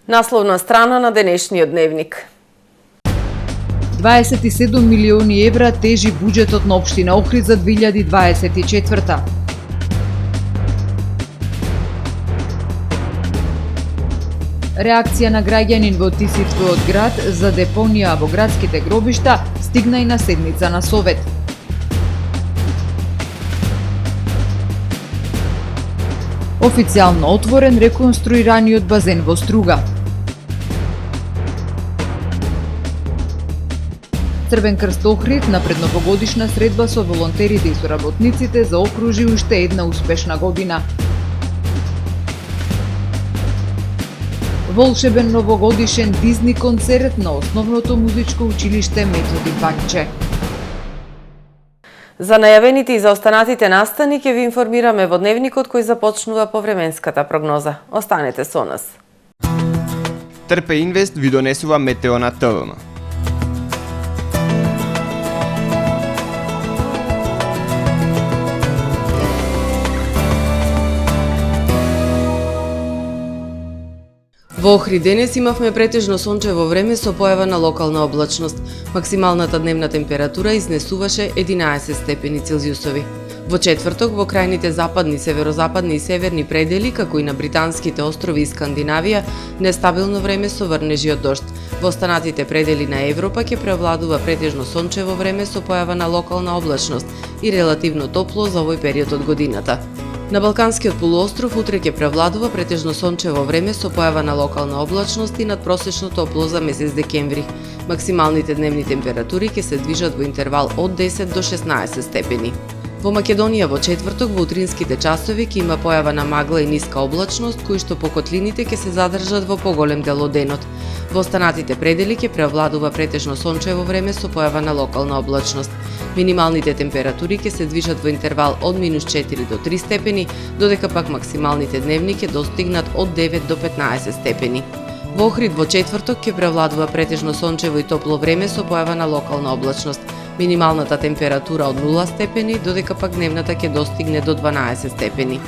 Насловна страна на денешниот дневник. 27 милиони евра тежи буџетот на општина Охрид за 2024. Реакција на граѓанин во Тисицкиот град за депонија во градските гробишта стигна и на седница на Совет. Официјално отворен реконструираниот базен во Струга. Црвен крст Охрид на предновогодишна средба со волонтерите и соработниците заокружи уште една успешна година. Волшебен новогодишен Дизни концерт на Основното музичко училиште Методи Панче. За најавените и за останатите настани ќе ви информираме во дневникот кој започнува по временската прогноза. Останете со нас. ТРП Инвест ви донесува метео на ТВМ. Во Охрид денес имавме претежно сончево време со појава на локална облачност. Максималната дневна температура изнесуваше 11 степени Целзиусови. Во четврток во крајните западни, северозападни и северни предели, како и на британските острови и Скандинавија, нестабилно време со врнежи од дожд. Во останатите предели на Европа ќе преовладува претежно сончево време со појава на локална облачност и релативно топло за овој период од годината. На Балканскиот полуостров утре ќе превладува претежно сончево време со појава на локална облачност и надпросечно топло за месец декември. Максималните дневни температури ќе се движат во интервал од 10 до 16 степени. Во Македонија во четврток во утринските часови ќе има појава на магла и ниска облачност, кои што по котлините ќе се задржат во поголем дел од денот. Во останатите предели ќе преовладува претежно сончево време со појава на локална облачност. Минималните температури ќе се движат во интервал од -4 до 3 степени, додека пак максималните дневни ќе достигнат од 9 до 15 степени. Во Охрид во четврток ќе превладува претежно сончево и топло време со појава на локална облачност. Минималната температура од 0 степени, додека пак дневната ќе достигне до 12 степени.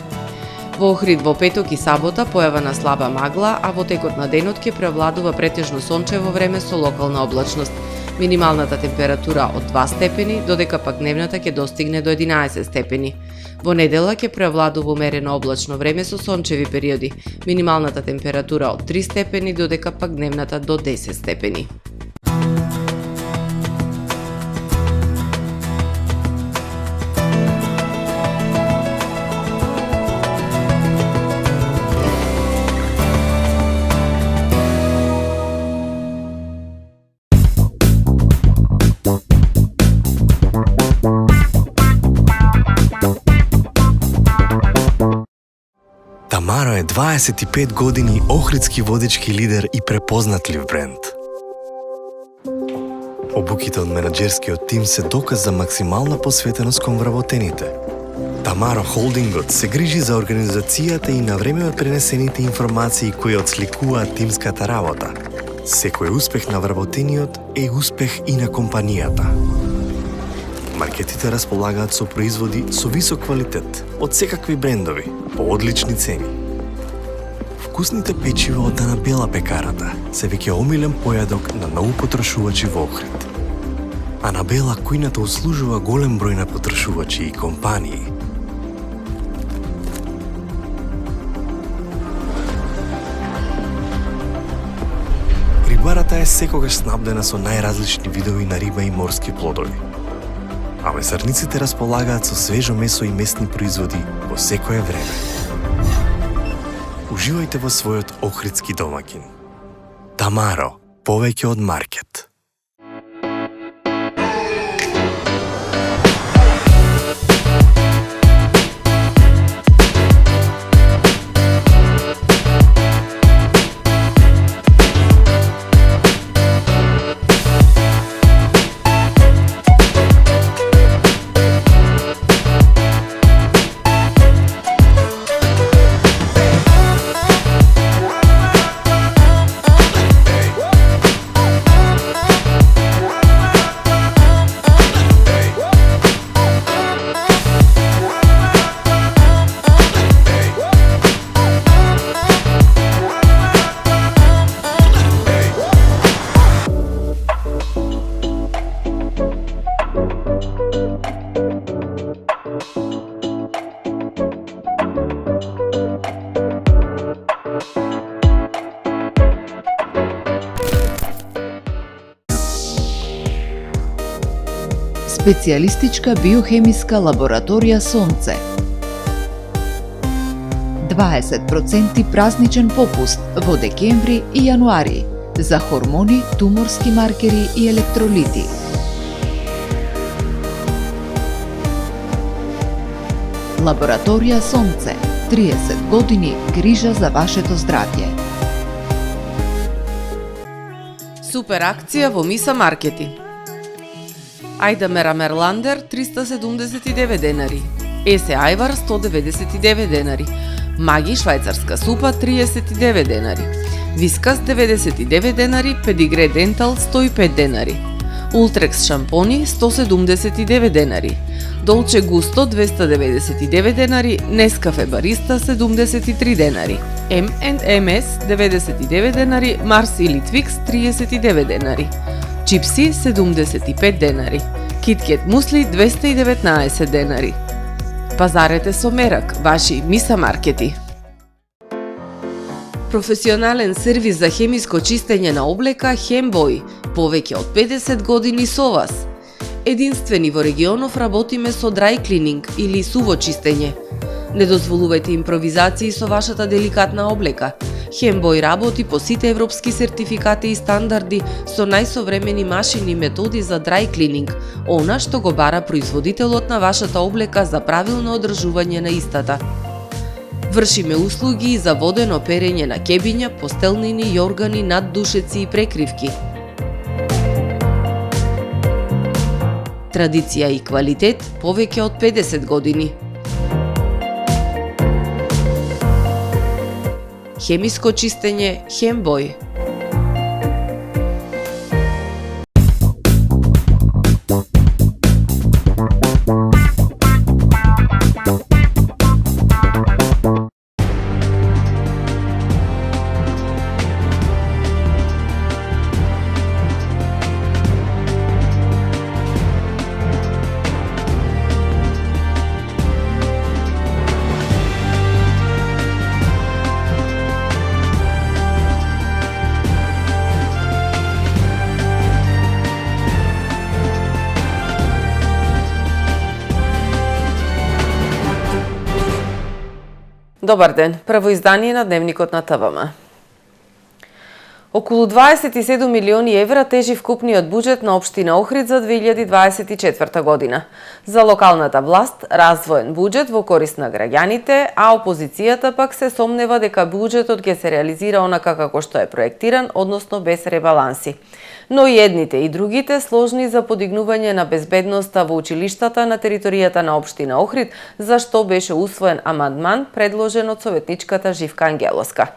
Во Охрид во петок и сабота појава на слаба магла, а во текот на денот ќе превладува претежно сончево време со локална облачност. Минималната температура од 2 степени, додека пак дневната ќе достигне до 11 степени. Во недела ќе превладува умерено облачно време со сончеви периоди. Минималната температура од 3 степени, додека пак дневната до 10 степени. Тамаро е 25 години охридски водички лидер и препознатлив бренд. Обуките од менаџерскиот тим се доказ за максимална посветеност кон вработените. Тамаро Холдингот се грижи за организацијата и на време од пренесените информации кои отсликуваат тимската работа. Секој успех на вработениот е успех и на компанијата. Маркетите располагаат со производи со висок квалитет од секакви брендови по одлични цени. Вкусните печива од Анабела пекарата се веќе омилен појадок на многу потрошувачи во Охрид. Анабела кујната услужува голем број на потрошувачи и компании. Рибарата е секогаш снабдена со најразлични видови на риба и морски плодови. А месарниците располагаат со свежо месо и месни производи во секое време. Уживајте во својот охридски домаќин. Тамаро, повеќе од маркет. специјалистичка биохемиска лабораторија Сонце. 20% празничен попуст во декември и јануари за хормони, туморски маркери и електролити. Лабораторија Сонце. 30 години грижа за вашето здравје. Супер акција во Миса Маркети. Ајда Мера Мерландер 379 денари. Есе Ајвар 199 денари. Маги швајцарска супа 39 денари. Вискас 99 денари, Педигре Дентал 105 денари. Ултрекс шампони 179 денари. Долче Густо 299 денари, Нескафе Бариста 73 денари. M&M's 99 денари, Марс и Литвикс 39 денари. Чипси 75 денари. Киткет Мусли 219 денари. Пазарете со мерак, ваши Миса Маркети. Професионален сервис за хемиско чистење на облека Хембој, повеќе од 50 години со вас. Единствени во регионов работиме со dry cleaning или суво чистење. Не дозволувајте импровизации со вашата деликатна облека. Хембој работи по сите европски сертификати и стандарди со најсовремени машини и методи за dry cleaning, она што го бара производителот на вашата облека за правилно одржување на истата. Вршиме услуги и за водено перење на кебиња, постелнини, јоргани, наддушеци и прекривки. Традиција и квалитет повеќе од 50 години. Хемиско чистење Хембој. Добар ден, прво издание на Дневникот на ТВМ. Околу 27 милиони евра тежи вкупниот буџет на општина Охрид за 2024 година. За локалната власт, развоен буџет во корист на граѓаните, а опозицијата пак се сомнева дека буџетот ќе се реализира онака како што е проектиран, односно без ребаланси. Но и едните и другите сложни за подигнување на безбедноста во училиштата на територијата на општина Охрид, за што беше усвоен амандман предложен од советничката Живка Ангелоска.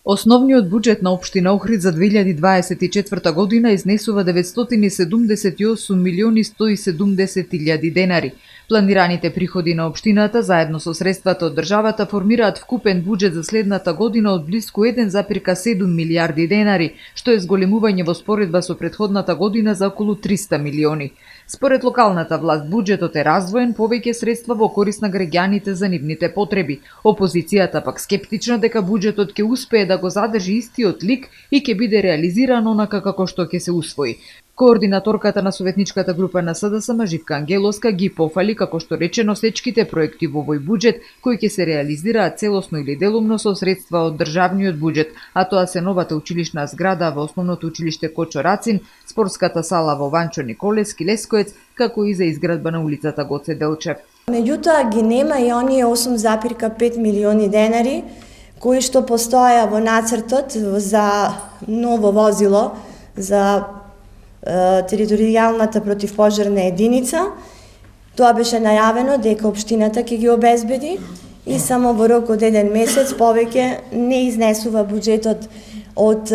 Основниот буџет на општина Охрид за 2024 година изнесува 978 милиони 170 илјади денари. Планираните приходи на општината заедно со средствата од државата формираат вкупен буџет за следната година од блиску 1,7 милијарди денари, што е зголемување во споредба со претходната година за околу 300 милиони. Според локалната власт, буџетот е развоен повеќе средства во корист на граѓаните за нивните потреби. Опозицијата пак скептична дека буџетот ќе успее да го задржи истиот лик и ќе биде реализиран онака како што ќе се усвои. Координаторката на советничката група на СДСМ Живка Ангелоска ги пофали како што речено сечките проекти во овој буџет кои ќе се реализираат целосно или делумно со средства од државниот буџет, а тоа се новата училишна зграда во основното училиште Кочо Рацин, спортската сала во Ванчо Николевски Лесковец, како и за изградба на улицата Гоце Делчев. Меѓутоа ги нема и оние 8,5 милиони денари кои што постоја во нацртот за ново возило за територијалната противпожарна единица. Тоа беше најавено дека општината ќе ги обезбеди и само во рок од 1 месец повеќе не изнесува буџетот од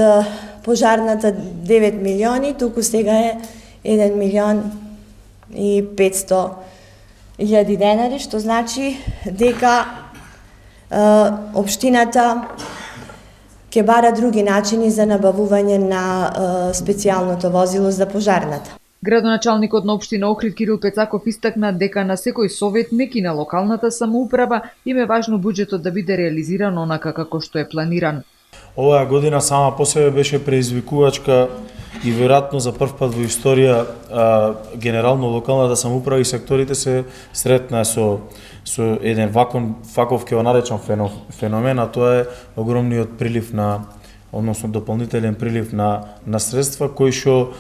пожарната 9 милиони, туку сега е 1 милион и 500 илјади денари, што значи дека општината ќе бара други начини за набавување на специјалното возило за пожарната. Градоначалникот на општина Охрид Кирил Пецаков истакна дека на секој советник и на локалната самоуправа им е важно буџетот да биде реализиран онака како што е планиран. Оваа година сама по себе беше предизвикувачка и веројатно за прв пат во историја генерално локалната самоуправа и секторите се сретна со еден ваков ќе го наречам феномен, а тоа е огромниот прилив односно дополнителен прилив на средства кои што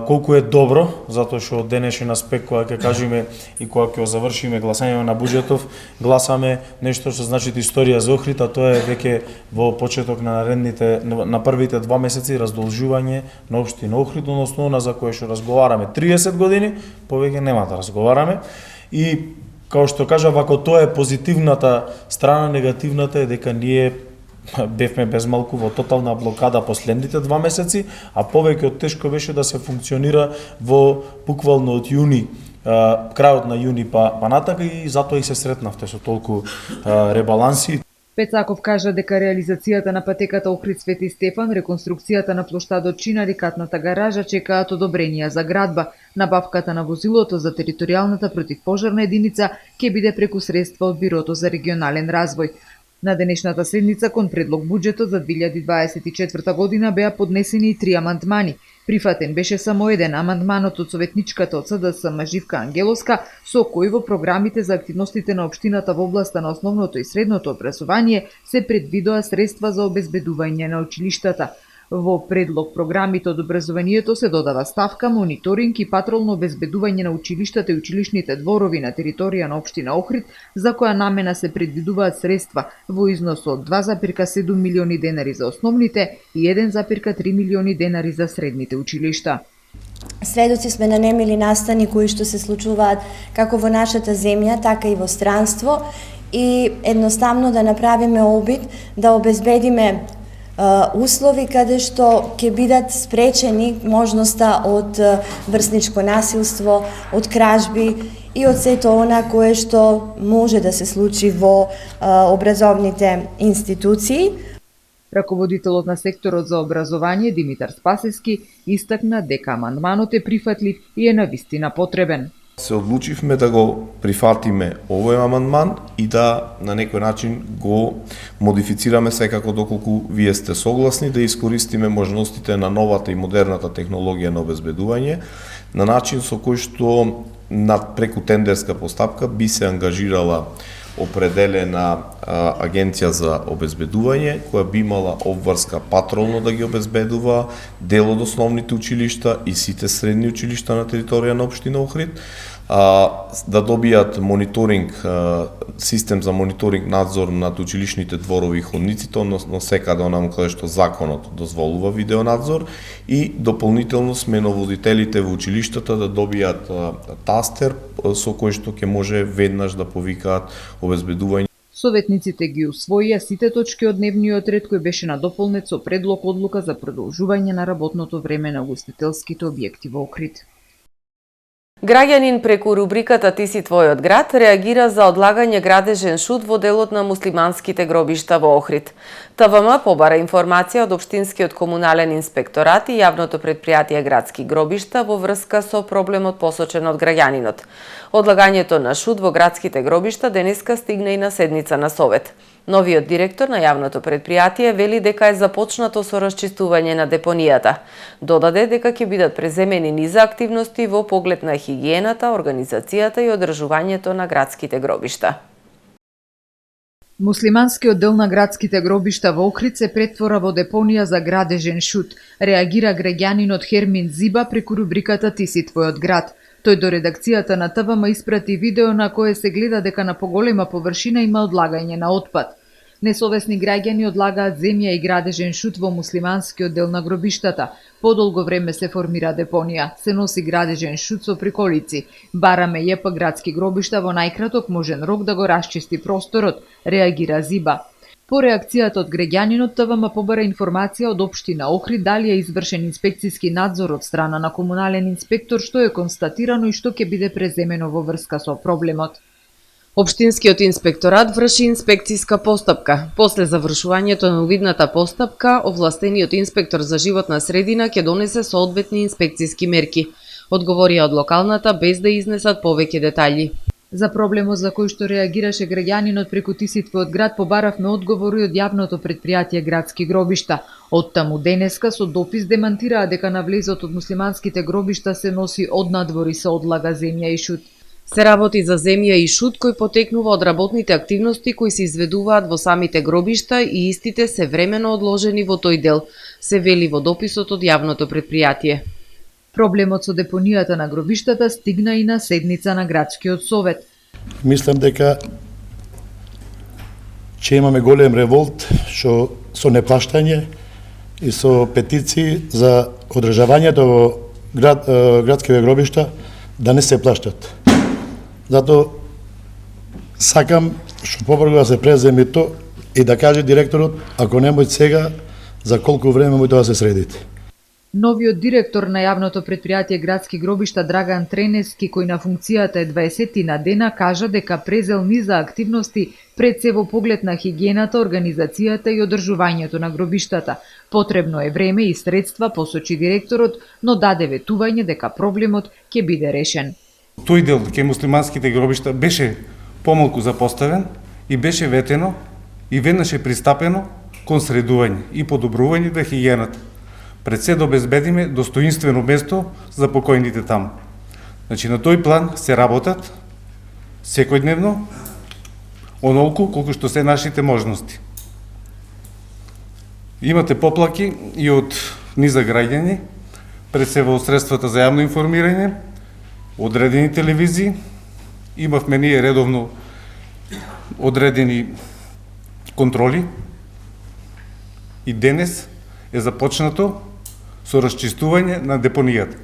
колку е добро, затоа што од денешен аспект кога ќе кажеме и кога ќе завршиме гласање на буџетов, гласаме нешто што значи историја за Охрид, а тоа е веќе во почеток на првите 2 месеци раздолжување на општина Охрид, односно за кое што разговараме 30 години, повеќе нема да разговараме. И као што кажав, ако тоа е позитивната страна, негативната е дека ние бевме безмалку во тотална блокада последните 2 месеци, а повеќе од тешко беше да се функционира во буквално од јуни, крајот на јуни па натака, и затоа и се сретнавте со толку ребаланси. Пецаков кажа дека реализацијата на патеката Охрид Свети Стефан, реконструкцијата на плоштадот Чинар и катната гаража чекаат одобренија за градба. Набавката на возилото за територијалната противпожарна единица ќе биде преку средства од Бирото за регионален развој. На денешната седница кон предлог буџетот за 2024 година беа поднесени и 3 амандмани. Прифатен беше само еден, амандманот од советничката од СДСМ Живка Ангеловска, со кој во програмите за активностите на општината во областа на основното и средното образование се предвидоа средства за обезбедување на училиштата. Во предлог програмите од образованието се додава ставка, мониторинг и патролно обезбедување на училиштата и училишните дворови на територија на општина Охрид, за која намена се предвидуваат средства во износ од 2,7 милиони денари за основните и 1,3 милиони денари за средните училишта. Сведоци сме на немили настани кои што се случуваат како во нашата земја, така и во странство, и едноставно да направиме обид да обезбедиме услови каде што ќе бидат спречени можноста од врсничко насилство, од кражби и од сето она кое што може да се случи во образовните институции. Раководителот на секторот за образование Димитар Спасески истакна дека амандманот е прифатлив и е навистина потребен. Се одлучивме да го прифатиме овој амандман и да на некој начин го модифицираме, секако доколку вие сте согласни, да искористиме можностите на новата и модерната технологија на обезбедување на начин со кој што преку тендерска постапка би се ангажирала определена агенција за обезбедување, која би имала обврска патролно да ги обезбедува дел од основните училишта и сите средни училишта на територија на општина Охрид, да добијат мониторинг, систем за мониторинг, надзор над училишните дворови и ходниците, односно секаде онаму каде што законот дозволува видеонадзор, и дополнително сменоводителите во училиштата да добијат тастер со кој што ќе може веднаш да повикаат обезбедување. Советниците ги усвоија сите точки од дневниот ред кој беше надополнет со предлог одлука за продолжување на работното време на угостителските објекти во Охрид. Граѓанин преку рубриката Ти си твојот град реагира за одлагање градежен шут во делот на муслиманските гробишта во Охрид. ТВМ побара информација од Општинскиот комунален инспекторат и јавното предпријатие Градски гробишта во врска со проблемот посочен од граѓанинот. Одлагањето на шут во градските гробишта денеска стигна и на седница на Совет. Новиот директор на јавното предпријатие вели дека е започнато со расчистување на депонијата. Додаде дека ќе бидат преземени низа активности во поглед на хигиената, организацијата и одржувањето на градските гробишта. Муслиманскиот дел на градските гробишта во Охрид се претвора во депонија за градежен шут. Реагира граѓанинот Хермин Зиба преку рубриката Ти си твојот град. Тој до редакцијата на ТВМ испрати видео на кое се гледа дека на поголема површина има одлагање на отпад. Несовесни граѓани одлагаат земја и градежен шут во муслиманскиот дел на гробиштата. Подолго време се формира депонија, се носи градежен шут со приколици. Бараме ЈП Градски гробишта во најкраток можен рок да го расчисти просторот, реагира Зиба. По реакцијата од граѓанинот, ТВМ побара информација од општина Охрид дали е извршен инспекцијски надзор од страна на комунален инспектор, што е констатирано и што ќе биде преземено во врска со проблемот. Општинскиот инспекторат врши инспекцијска постапка. После завршувањето на увидната постапка, овластениот инспектор за животна средина ќе донесе соодветни инспекцијски мерки, одговорија од локалната без да изнесат повеќе детаљи. За проблемот за кој што реагираше граѓанинот преку тиситви од град побаравме одговори од јавното претпријатие Градски гробишта. Оттаму денеска со допис демантираа дека на влезот од муслиманските гробишта се носи однадвор и се одлага земја и шут. Се работи за земја и шут кој потекнува од работните активности кои се изведуваат во самите гробишта и истите се времено одложени во тој дел, се вели во дописот од јавното претпријатие. Проблемот со депонијата на гробиштата стигна и на седница на Градскиот совет. Мислам дека ќе имаме голем револт со неплаштање и со петиции за одржавањето во градските гробишта да не се плаштат. Зато сакам што побрзо да се преземе то и да каже директорот, ако не мој сега, за колку време мој тоа се средите. Новиот директор на јавното претпријатие Градски гробишта Драган Тренески, кој на функцијата е 20 дена, кажа дека презел низа активности пред се во поглед на хигиената, организацијата и одржувањето на гробиштата. Потребно е време и средства, посочи директорот, но даде ветување дека проблемот ќе биде решен. Тој дел кај муслиманските гробишта беше помалку запоставен и беше ветено и веднаш е пристапено кон средување и подобрување на хигиената. Пред се да обезбедиме достоинствено место за покојните таму. Значи на тој план се работат секојдневно онолку колку што се нашите можности. Имате поплаки и од низа граѓани, пред се во средствата за јавно информирање, одредени телевизии, имавме ние редовно одредени контроли и денес е започнато со расчистување на депонијата.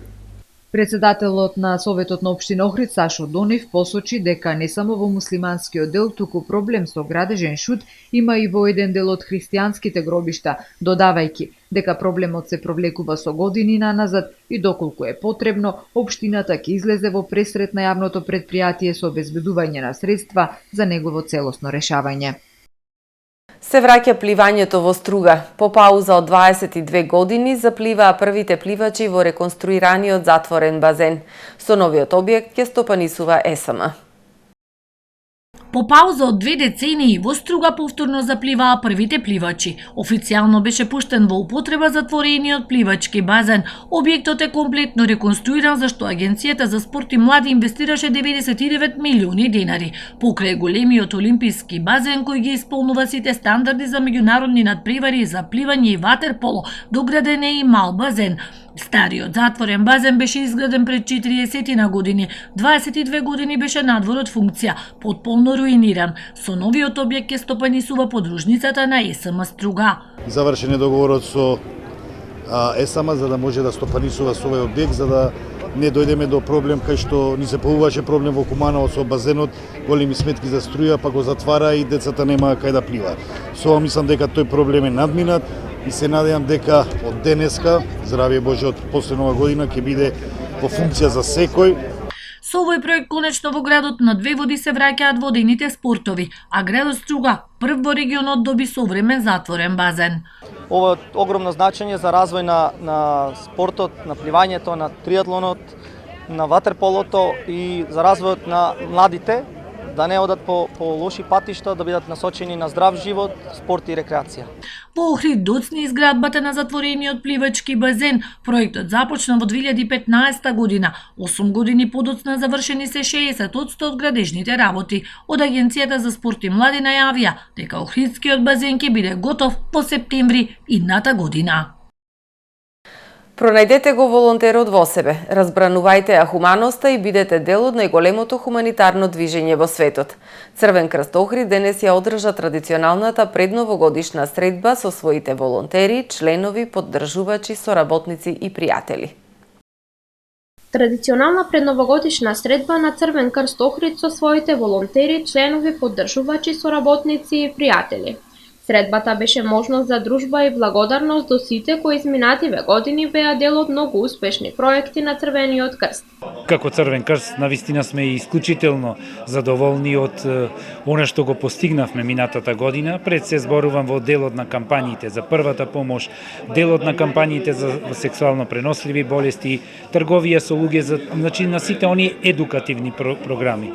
Председателот на Советот на општина Охрид Сашо Донев посочи дека не само во муслиманскиот дел, туку проблем со градежен шут има и во еден дел од христијанските гробишта, додавајќи дека проблемот се провлекува со години наназад и доколку е потребно, општината ќе излезе во пресрет на јавното претпријатие со обезбедување на средства за негово целосно решавање. Се враќа пливањето во Струга. По пауза од 22 години запливаа првите пливачи во реконструираниот затворен базен. Со новиот објект ќе стопанисува ЕСМ. По пауза од 2 децении во Струга повторно запливаа првите пливачи. Официјално беше пуштен во употреба затворениот пливачки базен. Објектот е комплетно реконструиран за што Агенцијата за спорт и млади инвестираше 99 милиони денари. Покрај големиот олимписки базен кој ги исполнува сите стандарди за меѓународни надпревари за пливање и ватерполо, дограден е и мал базен. Стариот затворен базен беше изграден пред 40 години. 22 години беше надвор од функција, потполно руиниран. Со новиот објект ќе стопанисува подружницата на ЕСМ Струга. Завршен е договорот со ЕСМ за да може да стопанисува со овој објект, за да не дојдеме до проблем кај што ни се појавуваше проблем во Куманово со базенот, големи сметки за струја, па го затвара и децата нема кај да пливаат. Со ова мислам дека тој проблем е надминат и се надевам дека од денеска, здравје Боже, од после нова година ќе биде во функција за секој. Со овој проект конечно во градот на две води се враќаат водените спортови, а градот Струга прв во регионот доби современ затворен базен. Ова е огромно значење за развој на спортот, на пливањето, на триатлонот, на ватерполото и за развојот на младите, да не одат по лоши патишта, да бидат насочени на здрав живот, спорт и рекреација. Во Охрид доцни изградбата на затворениот пливачки базен. Проектот започна во 2015 година. 8 години подоцна завршени се 60% од градежните работи. Од Агенцијата за спорт и млади најавија дека Охридскиот базен ќе биде готов во септември идната година. Пронајдете го волонтерот во себе, разбранувајте ја хуманоста и бидете дел од најголемото хуманитарно движење во светот. Црвен крст Охрид денес ја одржа традиционалната предновогодишна средба со своите волонтери, членови, поддржувачи, соработници и пријатели. Традиционална предновогодишна средба на Црвен крст Охрид со своите волонтери, членови, поддржувачи, соработници и пријатели. Средбата беше можност за дружба и благодарност до сите кои изминативе години беа дел од многу успешни проекти на Црвениот крст. Како Црвен крст навистина сме исклучително задоволни од она што го постигнавме минатата година. Пред се зборувам во делот на кампањите за првата помош, делот на кампањите за сексуално преносливи болести, трговија со луѓе, значи на сите они едукативни програми.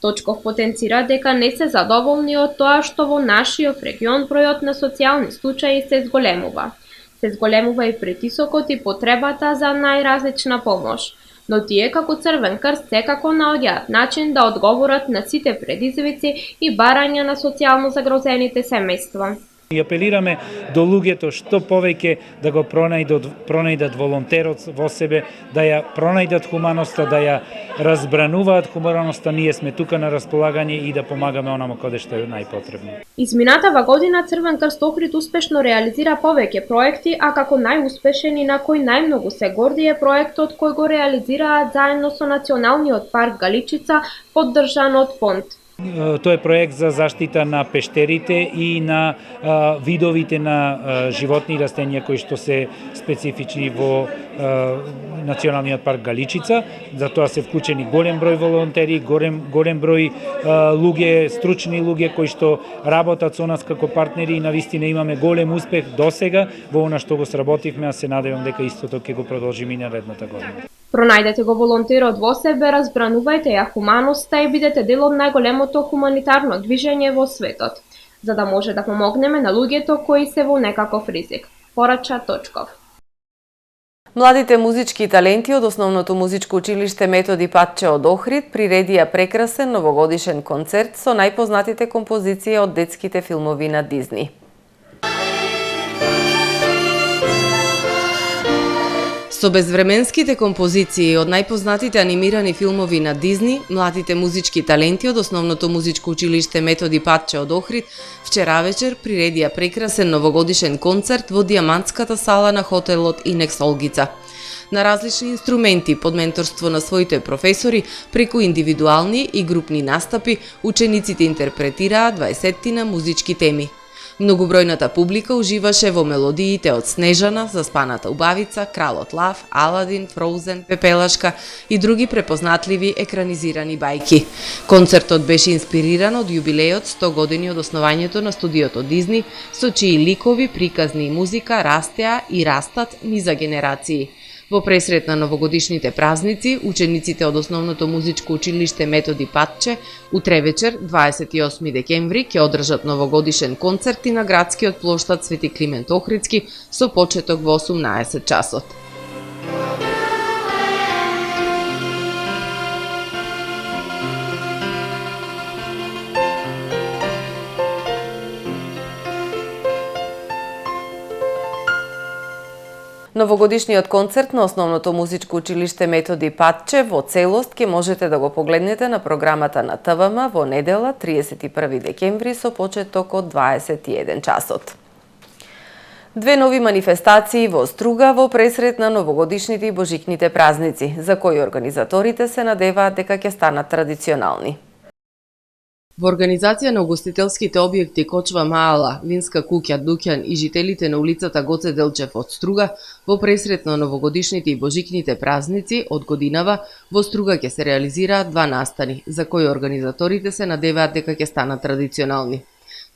Точков потенцира дека не се задоволни од тоа што во нашиот регион бројот на социјални случаи се зголемува. Се зголемува и притисокот и потребата за најразлична помош, но тие како Црвен крст секако наоѓаат начин да одговорат на сите предизвици и барања на социјално загрозените семејства. И апелираме до луѓето што повеќе да го пронајдат волонтерот во себе, да ја пронајдат хуманоста, да ја разбрануваат хуманоста. Ние сме тука на располагање и да помагаме онамо каде што е најпотребно. Изминатава година Црвен крст Охрид успешно реализира повеќе проекти, а како најуспешен и на кој најмногу се горди е проектот кој го реализираат заедно со Националниот парк Галичица, поддржан од фонд. Тоа е проект за заштита на пештерите и на видовите на животни и растенија кои што се специфични во Националниот парк Галичица. За тоа се вклучени голем број волонтери, голем број луѓе, стручни луѓе кои што работат со нас како партнери и навистина имаме голем успех досега во она што го сработивме, а се надевам дека истото ќе го продолжиме и наредната година. Пронајдете го волонтерот во себе, разбранувајте ја хуманоста и бидете дел од најголемото хуманитарно движење во светот, за да може да помогнеме на луѓето кои се во некаков ризик. Порача Точков. Младите музички таленти од Основното музичко училиште Методи Патче од Охрид приредија прекрасен новогодишен концерт со најпознатите композиции од детските филмови на Дизни. Со безвременските композиции од најпознатите анимирани филмови на Дизни, младите музички таленти од Основното музичко училиште Методи Патче од Охрид вчера вечер приредија прекрасен новогодишен концерт во Диамантската сала на хотелот Инекс Олгица. На различни инструменти под менторство на своите професори, преку индивидуални и групни настапи, учениците интерпретираат 20 музички теми. Многобројната публика уживаше во мелодиите од Снежана, Заспаната убавица, Кралот Лав, Аладин, Фроузен, Пепелашка и други препознатливи екранизирани бајки. Концертот беше инспириран од јубилеот 100 години од основањето на студиото Дизни, со чии ликови, приказни и музика растеа и растат низа генерации. Во пресрет на новогодишните празници, учениците од Основното музичко училиште Методи Патче утре вечер, 28 декември, ќе одржат новогодишен концерт и на градскиот плоштад Свети Климент Охридски со почеток во 18 часот. Новогодишниот концерт на Основното музичко училиште Методи Патче во целост ќе можете да го погледнете на програмата на ТВМ во недела 31 декември со почеток од 21 часот. Две нови манифестации во Струга во пресрет на новогодишните и божикните празници, за кои организаторите се надеваат дека ќе станат традиционални. Во организација на угостителските објекти Кочва Маала, Винска куќа, дуќан и жителите на улицата Гоце Делчев од Струга, во пресрет на новогодишните и божикните празници од годинава, во Струга ќе се реализираат два настани, за кои организаторите се надеваат дека ќе станат традиционални.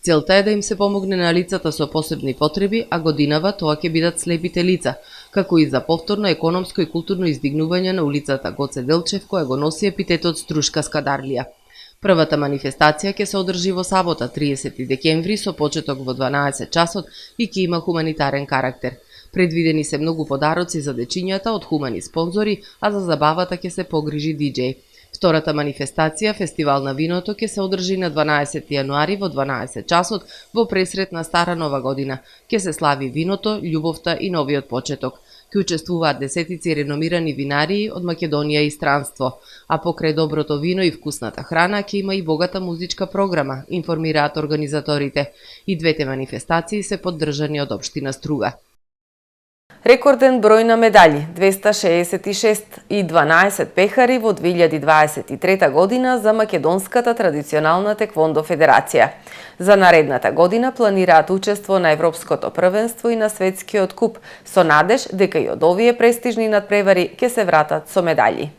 Целта е да им се помогне на лицата со посебни потреби, а годинава тоа ќе бидат слепите лица, како и за повторно економско и културно издигнување на улицата Гоце Делчев, која го носи епитетот Струшка Скадарлија. Првата манифестација ќе се одржи во сабота 30 декември со почеток во 12 часот и ќе има хуманитарен карактер. Предвидени се многу подароци за дечињата од хумани спонзори, а за забавата ќе се погрижи диџеј. Втората манифестација, Фестивал на виното, ќе се одржи на 12 јануари во 12 часот во пресрет на Стара Нова година. Ќе се слави виното, љубовта и новиот почеток. Ќе учествуваат десетици реномирани винарии од Македонија и странство, а покрај доброто вино и вкусната храна ќе има и богата музичка програма, информираат организаторите. И двете манифестации се поддржани од општина Струга. Рекорден број на медали, 266 и 12 пехари во 2023 година за Македонската традиционална теквондо федерација. За наредната година планираат учество на Европското првенство и на Светскиот куп, со надеж дека и од овие престижни надпревари ќе се вратат со медали.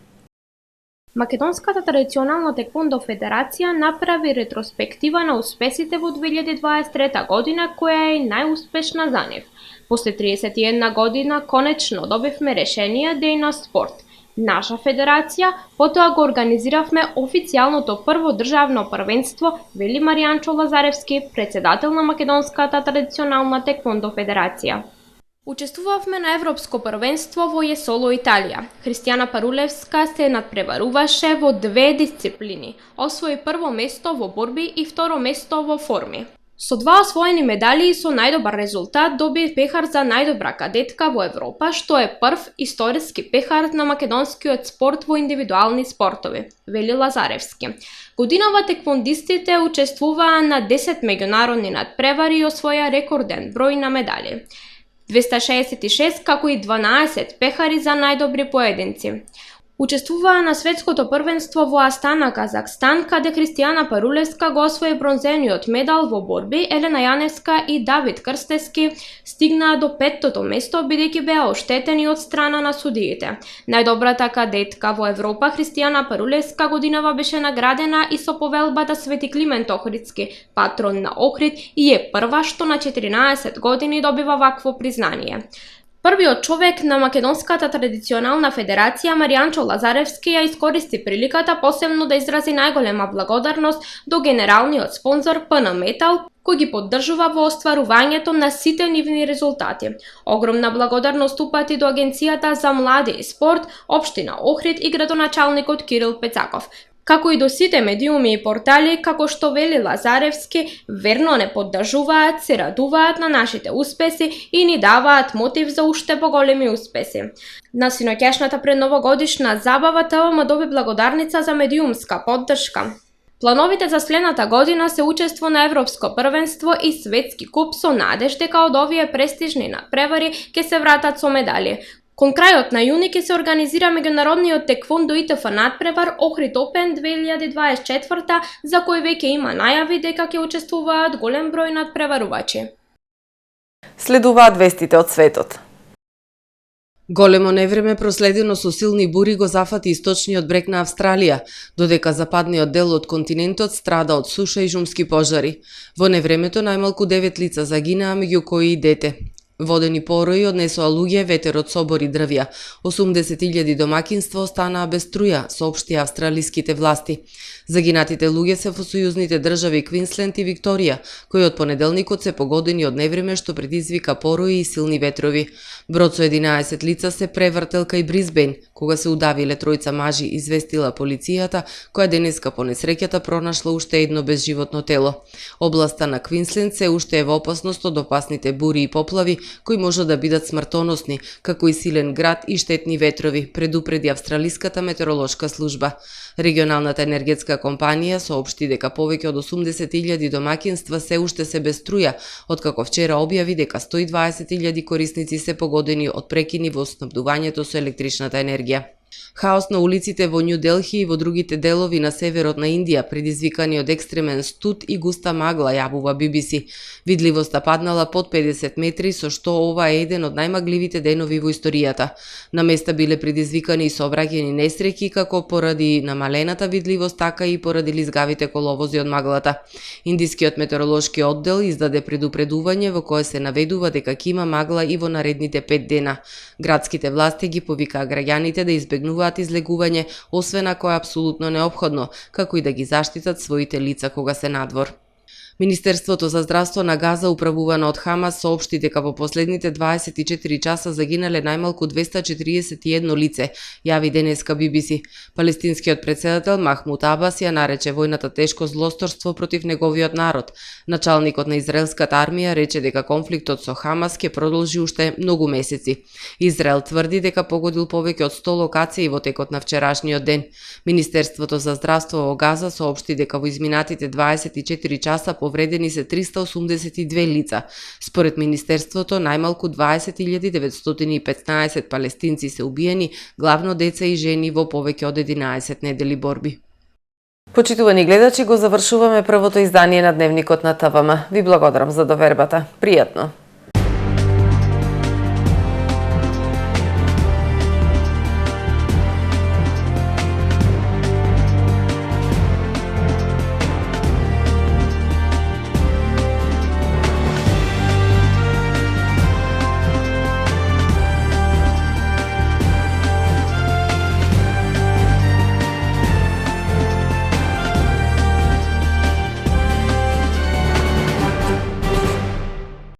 Македонската традиционална теквондо федерација направи ретроспектива на успесите во 2023 година, која е најуспешна за нив. После 31 година конечно добивме решение да и на спорт. наша федерација, потоа го организиравме официјалното прво државно првенство, вели Маријанчо Лазаревски, председател на Македонската традиционална теквондо федерација. Учествувавме на Европско првенство во Jesolo, Италија. Христијана Парулевска се надпреваруваше во две дисциплини. Освои прво место во борби и второ место во форми. Со два освоени медали и со најдобар резултат доби пехар за најдобра кадетка во Европа, што е прв историски пехар на македонскиот спорт во индивидуални спортови, вели Лазаревски. Годинава теквондистите учествуваа на 10 меѓународни надпревари и освоја рекорден број на медали. 266, како и 12 пехари за најдобри поединци. Учествуваа на светското првенство во Астана, Казахстан, каде Христијана Парулевска го освои бронзениот медал во борби, Елена Јаневска и Давид Крстевски стигнаа до 5-тото место, бидејќи беа оштетени од страна на судиите. Најдобрата кадетка во Европа, Христијана Парулевска, годинава беше наградена и со повелбата Свети Климент Охридски, патрон на Охрид, и е прва што на 14 години добива вакво признание. Првиот човек на Македонската традиционална федерација Маријанчо Лазаревски ја искористи приликата посебно да изрази најголема благодарност до генералниот спонзор ПН Метал, кој ги поддржува во остварувањето на сите нивни резултати. Огромна благодарност упати до Агенцијата за млади и спорт, Општина Охрид и градоначалникот Кирил Пецаков, како и до сите медиуми и портали, како што вели Лазаревски, верно не поддржуваат, се радуваат на нашите успеси и ни даваат мотив за уште поголеми успеси. На синоќашната предновогодишна забава ТВМ доби благодарница за медиумска поддршка. Плановите за следната година се учество на Европско првенство и светски куп со надеж дека од овие престижни надпревари ќе се вратат со медали. Кон крајот на јуни ќе се организира меѓународниот теквондо ИТФ надпревар Охрид Опен 2024, за кој веќе има најави дека ќе учествуваат голем број надпреварувачи. Следуваат вестите од светот. Големо невреме проследено со силни бури го зафати источниот брег на Австралија, додека западниот дел од континентот страда од суша и шумски пожари. Во невремето најмалку 9 лица загинаа, меѓу кои и дете. Водени порои однесоа луѓе, ветерот собори дрвја. 80.000 домакинства останаа без струја, соопшти австралиските власти. Загинатите луѓе се во сојузните држави Квинсленд и Викторија, кои од понеделникот се погодени од невреме што предизвика порои и силни ветрови. Брод со 11 лица се превртел кај Брисбен, кога се удавиле тројца мажи, известила полицијата, која денеска по несреќата пронашла уште едно безживотно тело. Областа на Квинсленд се уште е во опасност од опасните бури и поплави, кои може да бидат смртоносни, како и силен град и штетни ветрови, предупреди Австралиската метеоролошка служба. Регионалната енергетска компанија соопшти дека повеќе од 80.000 домакинства се уште се без струја, откако вчера објави дека 120.000 корисници се погодени од прекини во снабдувањето со електричната енергија. Хаос на улиците во Њу Делхи и во другите делови на северот на Индија, предизвикани од екстремен студ и густа магла, јавува BBC. Видливоста паднала под 50 метри, со што ова е еден од најмагливите денови во историјата. На места биле предизвикани и сообраќајни несреќи, како поради намалената видливост, така и поради лизгавите коловози од маглата. Индискиот метеоролошки оддел издаде предупредување во кое се наведува дека ќе има магла и во наредните 5 дена. Градските власти ги повикаа граѓаните да избегнуваат излегување, освен ако е апсолутно неопходно, како и да ги заштитат своите лица кога се надвор. Министерството за здравство на Газа, управувано од Хамас, соопшти дека во последните 24 часа загинале најмалку 241 лице, јави денеска BBC. Палестинскиот председател Махмуд Абас ја нарече војната тешко злосторство против неговиот народ. Началникот на израелската армија рече дека конфликтот со Хамас ќе продолжи уште многу месеци. Израел тврди дека погодил повеќе од 100 локации во текот на вчерашниот ден. Министерството за здравство во Газа соопшти дека во изминатите 24 часа повредени се 382 лица. Според Министерството, најмалку 20.915 палестинци се убиени, главно деца и жени во повеќе од 11 недели борби. Почитувани гледачи, го завршуваме првото издание на Дневникот на ТВМ. Ви благодарам за довербата. Пријатно!